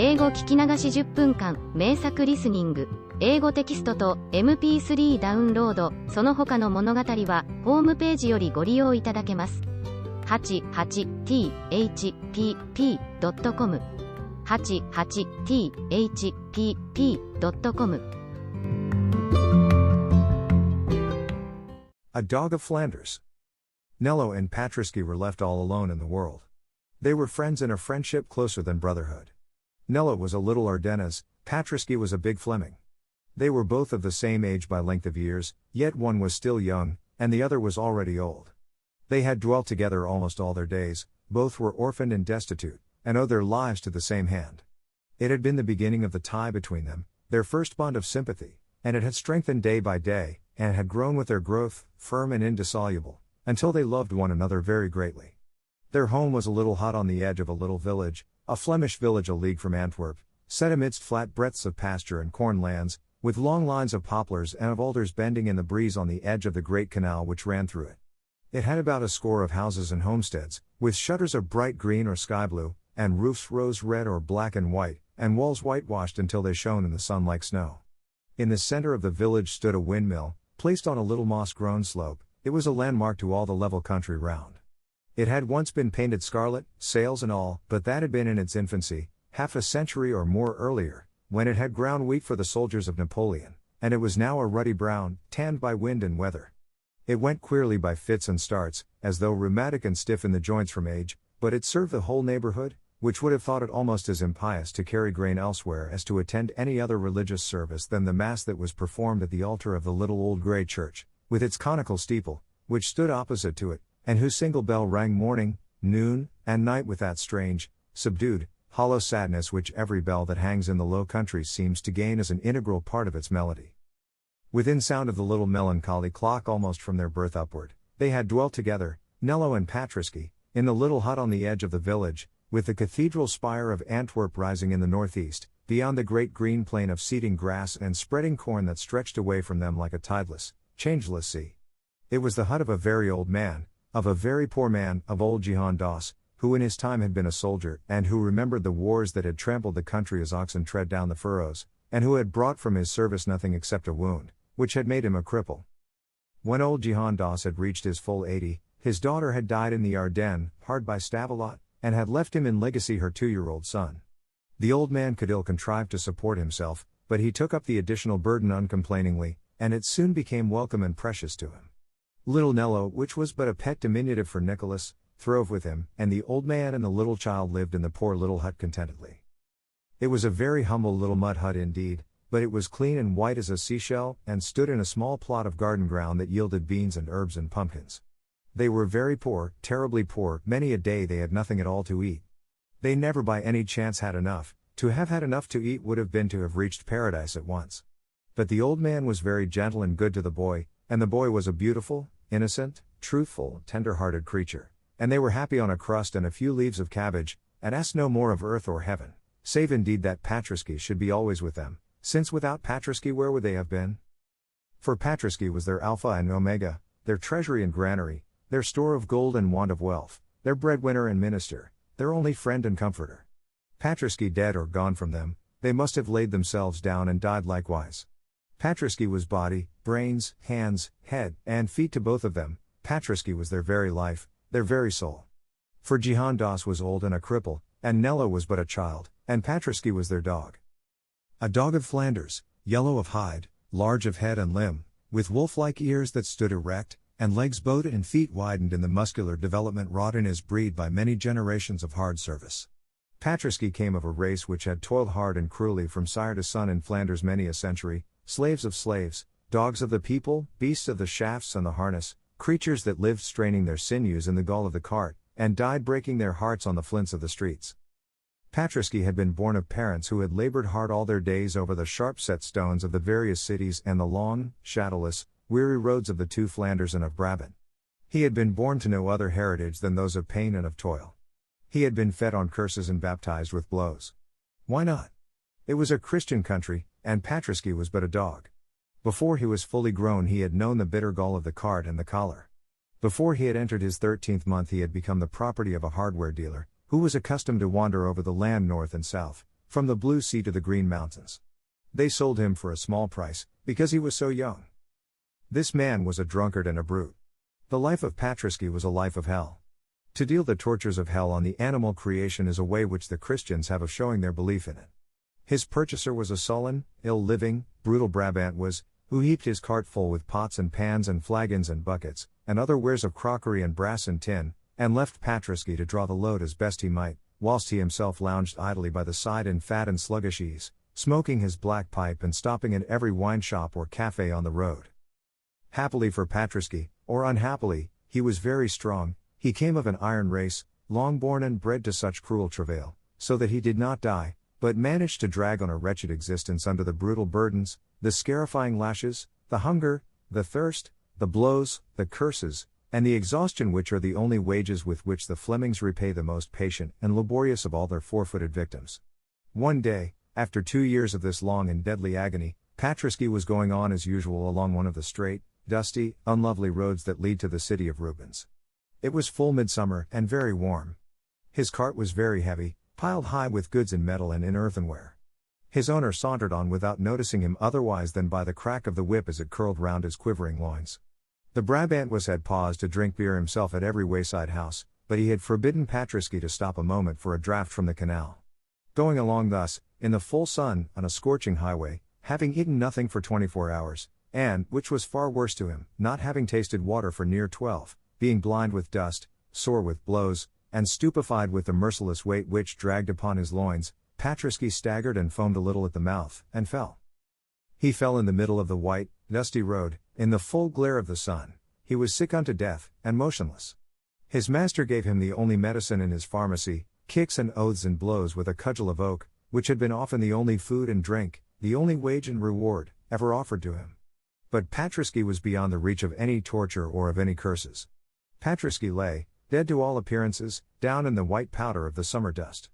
英語聞き流し10分間、名作リスニング、英語テキストと MP3 ダウンロード、その他の物語は、ホームページよりご利用いただけます。88thpp.com 88thpp.com A Dog of Flanders. Nello and Patriski were left all alone in the world. They were friends in a friendship closer than brotherhood. Nello was a little Ardennes, Patriski was a big Fleming. They were both of the same age by length of years, yet one was still young, and the other was already old. They had dwelt together almost all their days, both were orphaned and destitute, and owed their lives to the same hand. It had been the beginning of the tie between them, their first bond of sympathy, and it had strengthened day by day, and had grown with their growth, firm and indissoluble, until they loved one another very greatly. Their home was a little hut on the edge of a little village, a Flemish village a league from Antwerp, set amidst flat breadths of pasture and corn lands, with long lines of poplars and of alders bending in the breeze on the edge of the great canal which ran through it. It had about a score of houses and homesteads, with shutters of bright green or sky blue, and roofs rose red or black and white, and walls whitewashed until they shone in the sun like snow. In the center of the village stood a windmill, placed on a little moss-grown slope. It was a landmark to all the level country round. It had once been painted scarlet, sails and all, but that had been in its infancy, half a century or more earlier, when it had ground wheat for the soldiers of Napoleon, and it was now a ruddy brown, tanned by wind and weather. It went queerly by fits and starts, as though rheumatic and stiff in the joints from age, but it served the whole neighborhood, which would have thought it almost as impious to carry grain elsewhere as to attend any other religious service than the mass that was performed at the altar of the little old grey church, with its conical steeple, which stood opposite to it, and whose single bell rang morning, noon, and night with that strange, subdued, hollow sadness which every bell that hangs in the Low Countries seems to gain as an integral part of its melody. Within sound of the little melancholy clock almost from their birth upward, they had dwelt together, Nello and Patriski, in the little hut on the edge of the village, with the cathedral spire of Antwerp rising in the northeast, beyond the great green plain of seeding grass and spreading corn that stretched away from them like a tideless, changeless sea. It was the hut of a very old man, of a very poor man, of old Jehan Doss, who in his time had been a soldier, and who remembered the wars that had trampled the country as oxen tread down the furrows, and who had brought from his service nothing except a wound, which had made him a cripple. When old Jehan Doss had reached his full 80, his daughter had died in the Ardennes, hard by Stavelot, and had left him in legacy her 2-year-old son. The old man could ill contrive to support himself, but he took up the additional burden uncomplainingly, and it soon became welcome and precious to him. Little Nello, which was but a pet diminutive for Nicholas, throve with him, and the old man and the little child lived in the poor little hut contentedly. It was a very humble little mud hut indeed, but it was clean and white as a seashell, and stood in a small plot of garden ground that yielded beans and herbs and pumpkins. They were very poor, terribly poor, many a day they had nothing at all to eat. They never by any chance had enough. To have had enough to eat would have been to have reached paradise at once. But the old man was very gentle and good to the boy, and the boy was a beautiful, innocent, truthful, tender-hearted creature, and they were happy on a crust and a few leaves of cabbage, and asked no more of earth or heaven, save indeed that Patriski should be always with them, since without Patriski where would they have been? For Patriski was their alpha and omega, their treasury and granary, their store of gold and wand of wealth, their breadwinner and minister, their only friend and comforter. Patriski dead or gone from them, they must have laid themselves down and died likewise. Patriski was body, brains, hands, head, and feet to both of them. Patriski was their very life, their very soul. For Jehan Doss was old and a cripple, and Nello was but a child, and Patriski was their dog. A dog of Flanders, yellow of hide, large of head and limb, with wolf-like ears that stood erect, and legs bowed and feet widened in the muscular development wrought in his breed by many generations of hard service. Patriski came of a race which had toiled hard and cruelly from sire to son in Flanders many a century, slaves of slaves, dogs of the people, beasts of the shafts and the harness, creatures that lived straining their sinews in the gall of the cart, and died breaking their hearts on the flints of the streets. Patriski had been born of parents who had labored hard all their days over the sharp-set stones of the various cities and the long, shadowless, weary roads of the two Flanders and of Brabant. He had been born to no other heritage than those of pain and of toil. He had been fed on curses and baptized with blows. Why not? It was a Christian country, and Patriski was but a dog. Before he was fully grown he had known the bitter gall of the cart and the collar. Before he had entered his 13th month he had become the property of a hardware dealer, who was accustomed to wander over the land north and south, from the blue sea to the green mountains. They sold him for a small price, because he was so young. This man was a drunkard and a brute. The life of Patriski was a life of hell. To deal the tortures of hell on the animal creation is a way which the Christians have of showing their belief in it. His purchaser was a sullen, ill-living, brutal Brabant was, who heaped his cart full with pots and pans and flagons and buckets, and other wares of crockery and brass and tin, and left Patriski to draw the load as best he might, whilst he himself lounged idly by the side in fat and sluggish ease, smoking his black pipe and stopping at every wine shop or cafe on the road. Happily for Patriski, or unhappily, he was very strong. He came of an iron race, long born and bred to such cruel travail, so that he did not die, but managed to drag on a wretched existence under the brutal burdens, the scarifying lashes, the hunger, the thirst, the blows, the curses, and the exhaustion which are the only wages with which the Flemings repay the most patient and laborious of all their four-footed victims. One day, after 2 years of this long and deadly agony, Patriski was going on as usual along one of the straight, dusty, unlovely roads that lead to the city of Rubens. It was full midsummer and very warm. His cart was very heavy, piled high with goods in metal and in earthenware. His owner sauntered on without noticing him otherwise than by the crack of the whip as it curled round his quivering loins. The Brabant had paused to drink beer himself at every wayside house, but he had forbidden Patriski to stop a moment for a draught from the canal. Going along thus, in the full sun, on a scorching highway, having eaten nothing for 24 hours, and, which was far worse to him, not having tasted water for near 12, being blind with dust, sore with blows, and stupefied with the merciless weight which dragged upon his loins, Patriski staggered and foamed a little at the mouth, and fell. He fell in the middle of the white, dusty road, in the full glare of the sun. He was sick unto death, and motionless. His master gave him the only medicine in his pharmacy, kicks and oaths and blows with a cudgel of oak, which had been often the only food and drink, the only wage and reward, ever offered to him. But Patriski was beyond the reach of any torture or of any curses. Patriski lay, dead to all appearances, down in the white powder of the summer dust.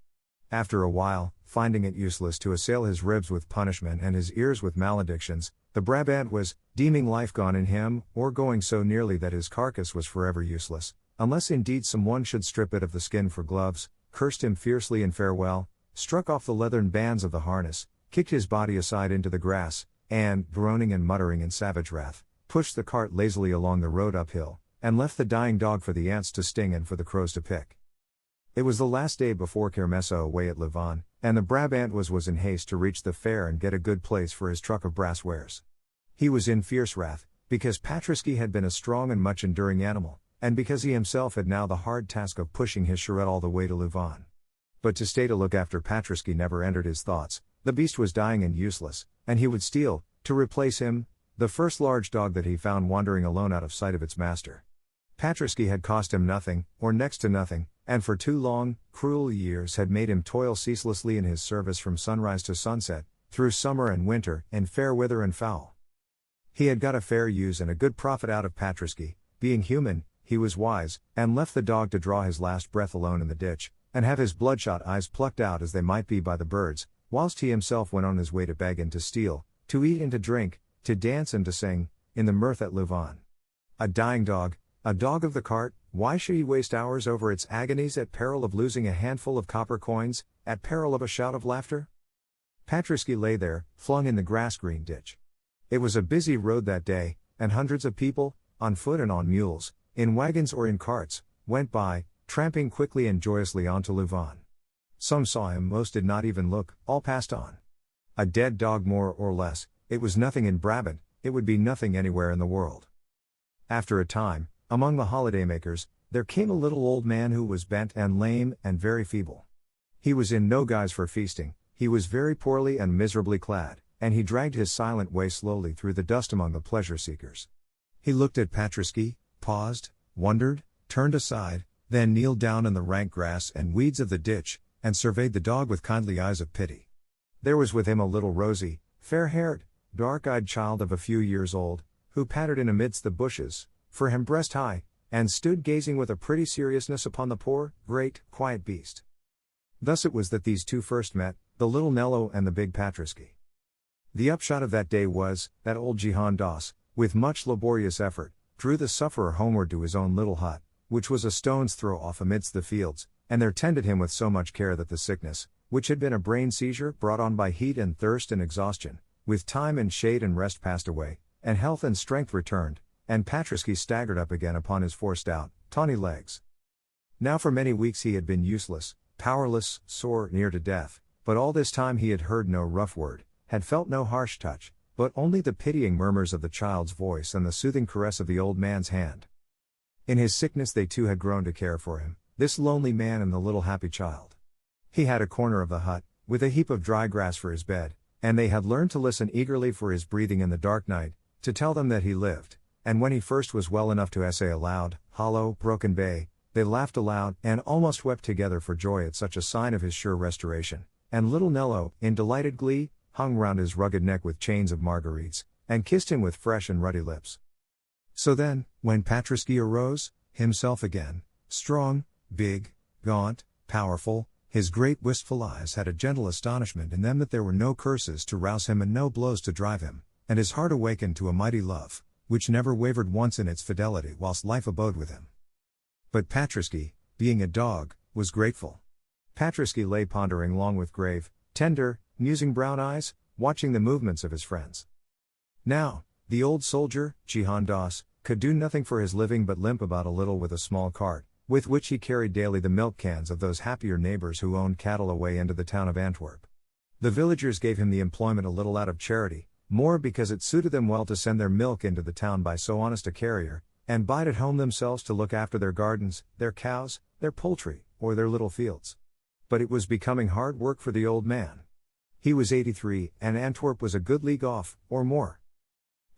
After a while, finding it useless to assail his ribs with punishment and his ears with maledictions, the Brabant was, deeming life gone in him, or going so nearly that his carcass was forever useless, unless indeed some one should strip it of the skin for gloves, cursed him fiercely in farewell, struck off the leathern bands of the harness, kicked his body aside into the grass, and, groaning and muttering in savage wrath, pushed the cart lazily along the road uphill, and left the dying dog for the ants to sting and for the crows to pick. It was the last day before Kermesse away at Louvain, and the Brabant was in haste to reach the fair and get a good place for his truck of brass wares. He was in fierce wrath, because Patriski had been a strong and much enduring animal, and because he himself had now the hard task of pushing his charrette all the way to Louvain. But to stay to look after Patriski never entered his thoughts. The beast was dying and useless, and he would steal, to replace him, the first large dog that he found wandering alone out of sight of its master. Patriski had cost him nothing, or next to nothing, and for 2 long, cruel years had made him toil ceaselessly in his service from sunrise to sunset, through summer and winter, in fair weather and foul. He had got a fair use and a good profit out of Patriski. Being human, he was wise, and left the dog to draw his last breath alone in the ditch, and have his bloodshot eyes plucked out as they might be by the birds, whilst he himself went on his way to beg and to steal, to eat and to drink, to dance and to sing, in the mirth at Louvain. A dying dog, a dog of the cart, why should he waste hours over its agonies at peril of losing a handful of copper coins, at peril of a shout of laughter? Patriski lay there, flung in the grass-green ditch. It was a busy road that day, and hundreds of people, on foot and on mules, in wagons or in carts, went by, tramping quickly and joyously on to Louvain. Some saw him, most did not even look, all passed on. A dead dog more or less, it was nothing in Brabant, it would be nothing anywhere in the world. After a time, among the holidaymakers, there came a little old man who was bent and lame and very feeble. He was in no guise for feasting, he was very poorly and miserably clad, and he dragged his silent way slowly through the dust among the pleasure-seekers. He looked at Patriski, paused, wondered, turned aside, then kneeled down in the rank grass and weeds of the ditch, and surveyed the dog with kindly eyes of pity. There was with him a little rosy, fair-haired, dark-eyed child of a few years old, who pattered in amidst the bushes, for him breast-high, and stood gazing with a pretty seriousness upon the poor, great, quiet beast. Thus it was that these two first met, the little Nello and the big Patriski. The upshot of that day was, that old Jehan Doss, with much laborious effort, drew the sufferer homeward to his own little hut, which was a stone's throw off amidst the fields, and there tended him with so much care that the sickness, which had been a brain seizure brought on by heat and thirst and exhaustion, with time and shade and rest passed away, and health and strength returned, and Patriski staggered up again upon his forced out, tawny legs. Now for many weeks he had been useless, powerless, sore, near to death, but all this time he had heard no rough word, had felt no harsh touch, but only the pitying murmurs of the child's voice and the soothing caress of the old man's hand. In his sickness they too had grown to care for him, this lonely man and the little happy child. He had a corner of the hut, with a heap of dry grass for his bed, and they had learned to listen eagerly for his breathing in the dark night, to tell them that he lived, and when he first was well enough to essay aloud, hollow, broken bay, they laughed aloud, and almost wept together for joy at such a sign of his sure restoration, and little Nello, in delighted glee, hung round his rugged neck with chains of marguerites, and kissed him with fresh and ruddy lips. So then, when Patriski arose, himself again, strong, big, gaunt, powerful, his great wistful eyes had a gentle astonishment in them that there were no curses to rouse him and no blows to drive him, and his heart awakened to a mighty love, which never wavered once in its fidelity whilst life abode with him. But Patriski, being a dog, was grateful. Patriski lay pondering long with grave, tender, musing brown eyes, watching the movements of his friends. Now, the old soldier, Jihan Das, could do nothing for his living but limp about a little with a small cart, with which he carried daily the milk cans of those happier neighbors who owned cattle away into the town of Antwerp. The villagers gave him the employment a little out of charity, more because it suited them well to send their milk into the town by so honest a carrier, and bide at home themselves to look after their gardens, their cows, their poultry, or their little fields. But it was becoming hard work for the old man. He was 83, and Antwerp was a good league off, or more.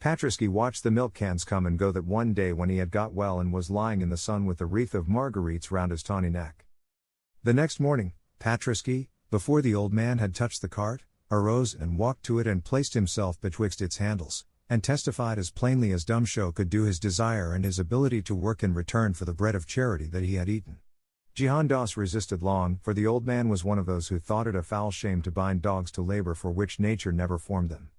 Patriski watched the milk cans come and go that one day when he had got well and was lying in the sun with the wreath of marguerites round his tawny neck. The next morning, Patriski, before the old man had touched the cart, arose and walked to it and placed himself betwixt its handles, and testified as plainly as dumb show could do his desire and his ability to work in return for the bread of charity that he had eaten. Jihan Das resisted long, for the old man was one of those who thought it a foul shame to bind dogs to labor for which nature never formed them.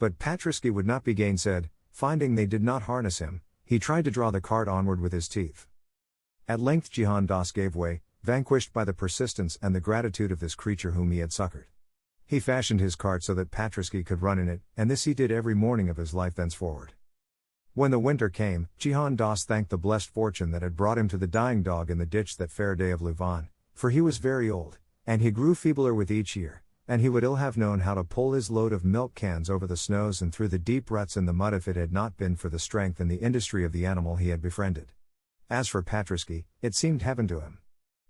But Patriski would not be gainsaid. Finding they did not harness him, he tried to draw the cart onward with his teeth. At length Jihan Das gave way, vanquished by the persistence and the gratitude of this creature whom he had succored. He fashioned his cart so that Patriski could run in it, and this he did every morning of his life thenceforward. When the winter came, Jihan Das thanked the blessed fortune that had brought him to the dying dog in the ditch that fair day of Louvain, for he was very old, and he grew feebler with each year, and he would ill have known how to pull his load of milk cans over the snows and through the deep ruts in the mud if it had not been for the strength and the industry of the animal he had befriended. As for Patriski, it seemed heaven to him.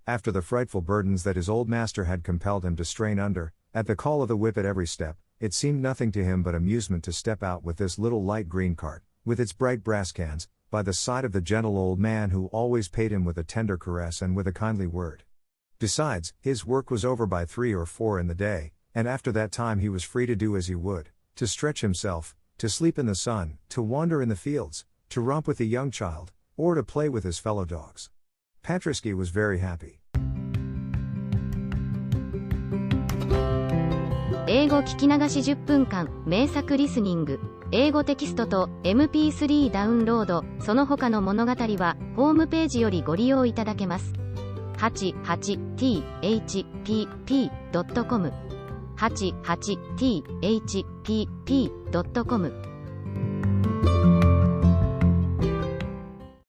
After the frightful burdens that his old master had compelled him to strain under, at the call of the whip at every step, it seemed nothing to him but amusement to step out with this little light green cart, with its bright brass cans, by the side of the gentle old man who always paid him with a tender caress and with a kindly word. Besides, his work was over by 3 or 4 in the day, and after that time he was free to do as he would, to stretch himself, to sleep in the sun, to wander in the fields, to romp with the young child, or to play with his fellow dogs. Patriski was very happy. 英語聞き流し10分間、名作リスニング。英語テキストと MP3 ダウンロード、その他の物語は、ホームページよりご利用いただけます。88thpp.com 88thpp.com